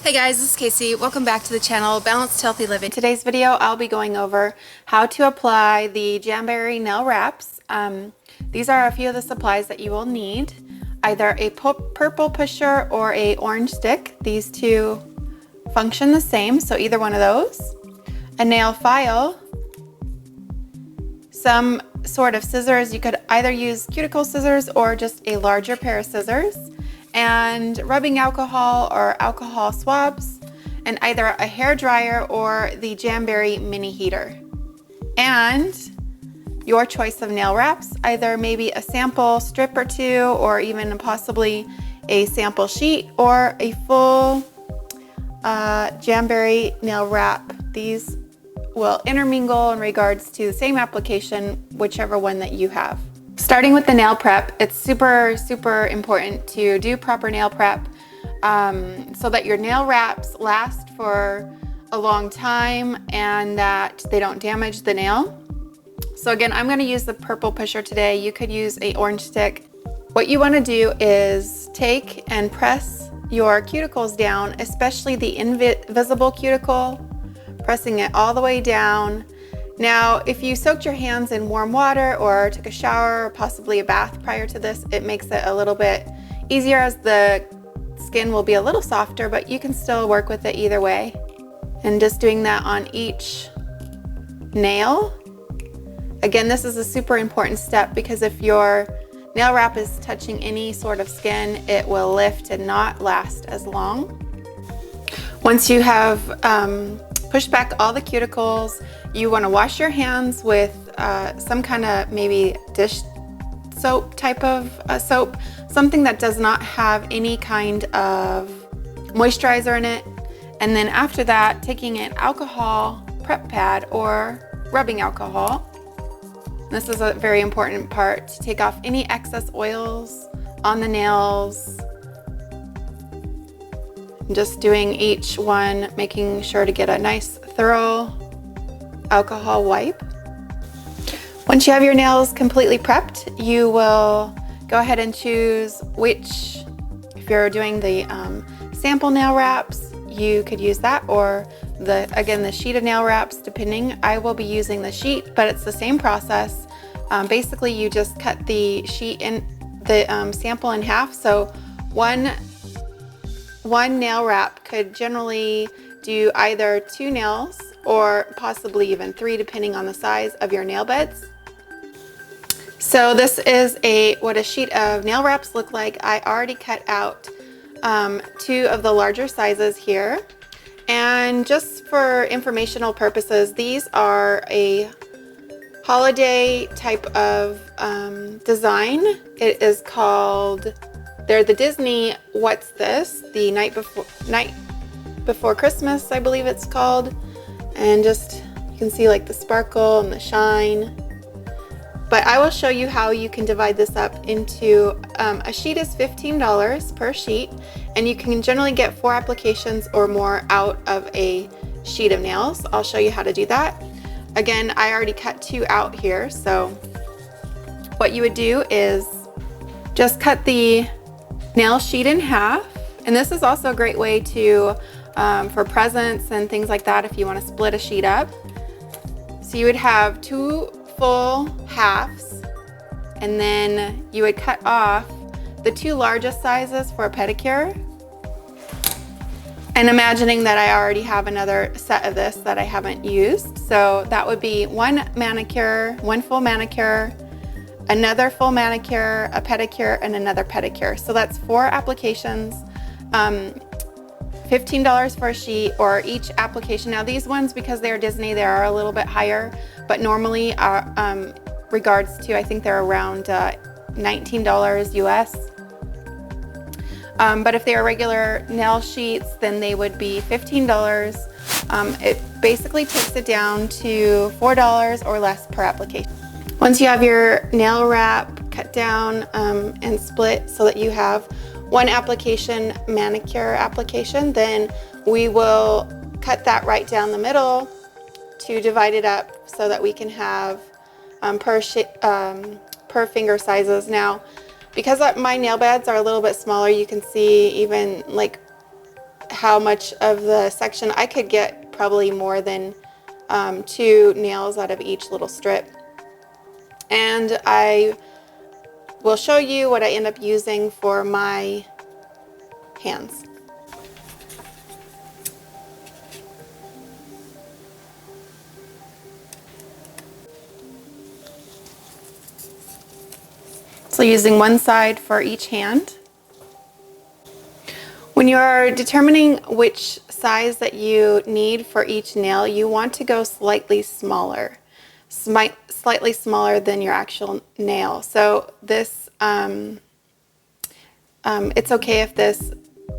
Hey guys, this is Casey. Welcome back to the channel, Balanced Healthy Living. In today's video, I'll be going over how to apply the Jamberry nail wraps. These are a few of the supplies that you will need. Either a purple pusher or a orange stick. These two function the same, so either one of those. A nail file. Some sort of scissors. You could either use cuticle scissors or just a larger pair of scissors. And rubbing alcohol or alcohol swabs, and either a hair dryer or the Jamberry mini heater. And your choice of nail wraps, either maybe a sample strip or two, or even possibly a sample sheet or a full Jamberry nail wrap. These will intermingle in regards to the same application, whichever one that you have. Starting with the nail prep, it's super important to do proper nail prep so that your nail wraps last for a long time and that they don't damage the nail. So again, I'm going to use the purple pusher today. You could use an orange stick. What you want to do is take and press your cuticles down, especially the invisible cuticle, pressing it all the way down. Now, if you soaked your hands in warm water or took a shower or possibly a bath prior to this, it makes it a little bit easier as the skin will be a little softer, but you can still work with it either way. And just doing that on each nail. Again, this is a super important step because if your nail wrap is touching any sort of skin, it will lift and not last as long. Once you have pushed back all the cuticles, you want to wash your hands with some kind of maybe dish soap type of soap, something that does not have any kind of moisturizer in it. And then after that, taking an alcohol prep pad or rubbing alcohol. This is a very important part to take off any excess oils on the nails. Just doing each one, making sure to get a nice thorough alcohol wipe. Once you have your nails completely prepped, you will go ahead and choose which, if you're doing the sample nail wraps, you could use that, or the sheet of nail wraps, depending. I will be using the sheet, but it's the same process. Basically, you just cut the sheet in the sample in half. So one nail wrap could generally do either 2 nails or possibly even 3, depending on the size of your nail beds. So this is what a sheet of nail wraps look like. I already cut out 2 of the larger sizes here. And just for informational purposes, these are a holiday type of design. It is called, they're the Disney What's This? The Night Before Christmas, I believe it's called. And just, you can see like the sparkle and the shine. But I will show you how you can divide this up into, a sheet is $15 per sheet, and you can generally get 4 applications or more out of a sheet of nails. I'll show you how to do that. Again, I already cut 2 out here, so what you would do is just cut the nail sheet in half. And this is also a great way to for presents and things like that if you want to split a sheet up. So you would have 2 full halves, and then you would cut off the 2 largest sizes for a pedicure. And imagining that I already have another set of this that I haven't used. So that would be 1 manicure, 1 full manicure, another full manicure, a pedicure, and another pedicure. So that's 4 applications. $15 for a sheet or each application. Now these ones, because they're Disney, they are a little bit higher, but normally regards to, I think they're around $19 US. But if they are regular nail sheets, then they would be $15. It basically takes it down to $4 or less per application. Once you have your nail wrap cut down and split so that you have 1 application manicure application, then we will cut that right down the middle to divide it up so that we can have per finger sizes. Now, because my nail beds are a little bit smaller, you can see even like how much of the section. I could get probably more than 2 nails out of each little strip. And I will show you what I end up using for my hands. So using one side for each hand. When you're determining which size that you need for each nail, you want to go slightly smaller than your actual nail. So this, it's okay if this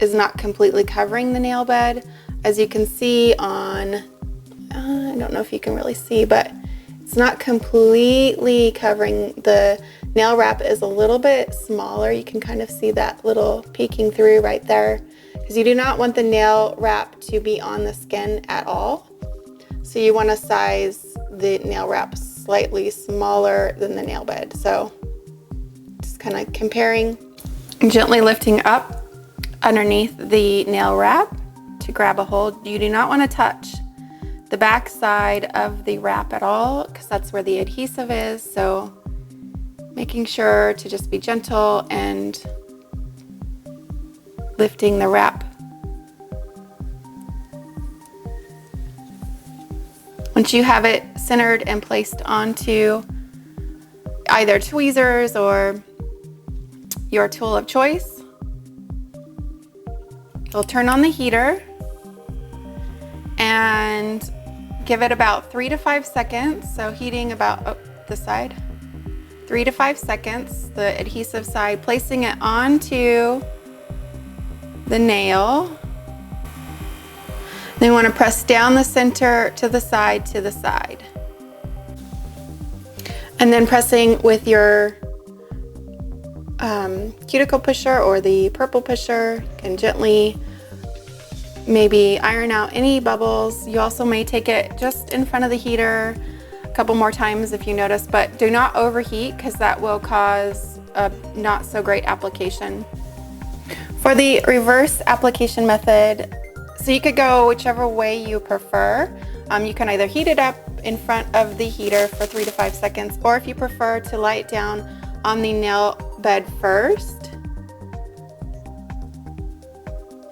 is not completely covering the nail bed. As you can see on, I don't know if you can really see, but it's not completely covering. The nail wrap is a little bit smaller. You can kind of see that little peeking through right there, because you do not want the nail wrap to be on the skin at all. So you want to size the nail wrap slightly smaller than the nail bed. So just kind of comparing, gently lifting up underneath the nail wrap to grab a hold. You do not want to touch the back side of the wrap at all, because that's where the adhesive is. So making sure to just be gentle and lifting the wrap. Once you have it centered and placed onto either tweezers or your tool of choice, you'll turn on the heater and give it about 3 to 5 seconds. So heating about this side, 3 to 5 seconds, the adhesive side, placing it onto the nail. Then you want to press down the center to the side, and then pressing with your cuticle pusher or the purple pusher, can gently maybe iron out any bubbles. You also may take it just in front of the heater a couple more times if you notice, but do not overheat, because that will cause a not so great application. For the reverse application method, so you could go whichever way you prefer. You can either heat it up in front of the heater for 3 to 5 seconds, or if you prefer to lay it down on the nail bed first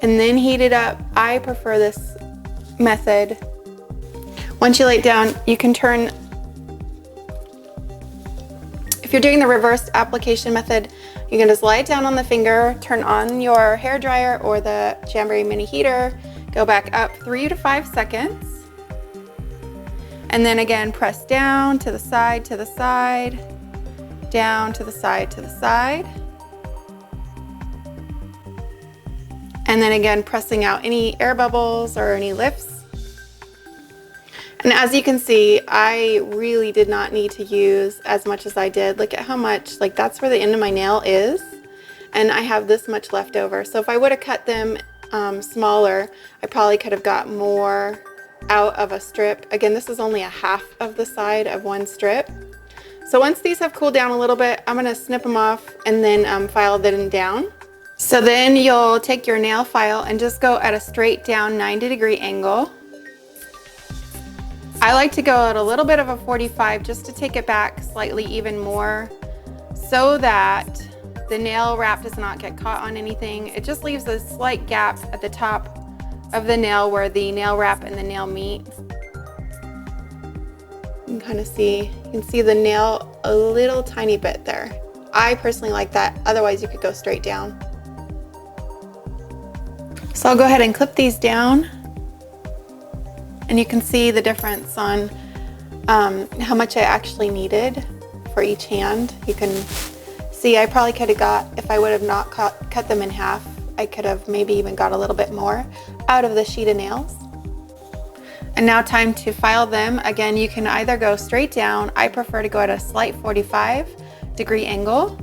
and then heat it up. I prefer this method. Once you lay it down, you can turn, if you're doing the reverse application method, you can just lay it down on the finger, turn on your hair dryer or the Jamberry mini heater, go back up 3 to 5 seconds, and then again press down to the side, down to the side, and then again pressing out any air bubbles or any lifts. And as you can see, I really did not need to use as much as I did. Look at how much, like that's where the end of my nail is, and I have this much left over. So if I would have cut them smaller, I probably could have got more out of a strip. Again, this is only a half of the side of one strip. So once these have cooled down a little bit, I'm gonna snip them off and then file them down. So then you'll take your nail file and just go at a straight down 90-degree angle. I like to go at a little bit of a 45 just to take it back slightly even more, so that the nail wrap does not get caught on anything. It just leaves a slight gap at the top of the nail where the nail wrap and the nail meet. You can kind of see, you can see the nail a little tiny bit there. I personally like that, otherwise you could go straight down. So I'll go ahead and clip these down, and you can see the difference on how much I actually needed for each hand. You can see I probably could have got, if I would have not cut them in half, I could have maybe even got a little bit more out of the sheet of nails. And now time to file them. Again, you can either go straight down. I prefer to go at a slight 45-degree angle.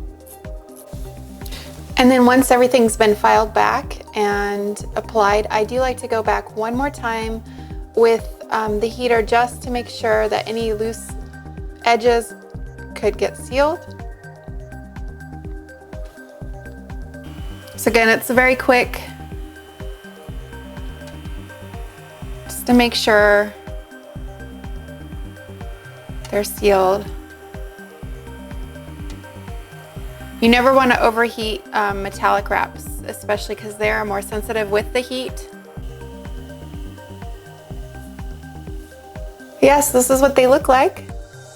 And then once everything's been filed back and applied, I do like to go back one more time with the heater just to make sure that any loose edges could get sealed. So again, it's a very quick just to make sure they're sealed. You never want to overheat metallic wraps, especially because they are more sensitive with the heat. Yes, this is what they look like.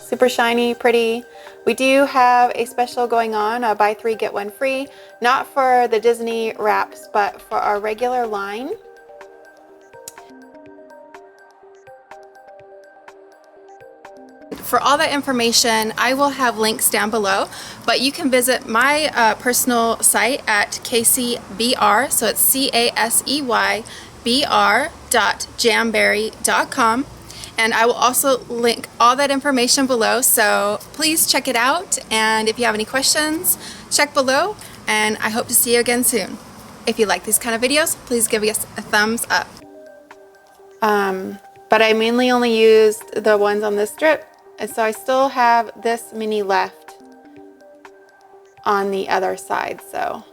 Super shiny, pretty. We do have a special going on, a buy 3 get 1 free, not for the Disney wraps, but for our regular line. For all that information, I will have links down below, but you can visit my personal site at CaseyBR, so it's CaseyBR.jamberry.com, and I will also link all that information below, so please check it out, and if you have any questions, check below, and I hope to see you again soon. If you like these kind of videos, please give us a thumbs up. But I mainly only used the ones on this strip. And so I still have this mini left on the other side, so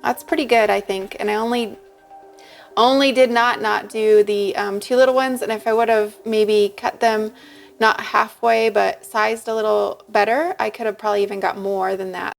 that's pretty good, I think. And I only did not do the 2 little ones, and if I would have maybe cut them not halfway but sized a little better, I could have probably even got more than that.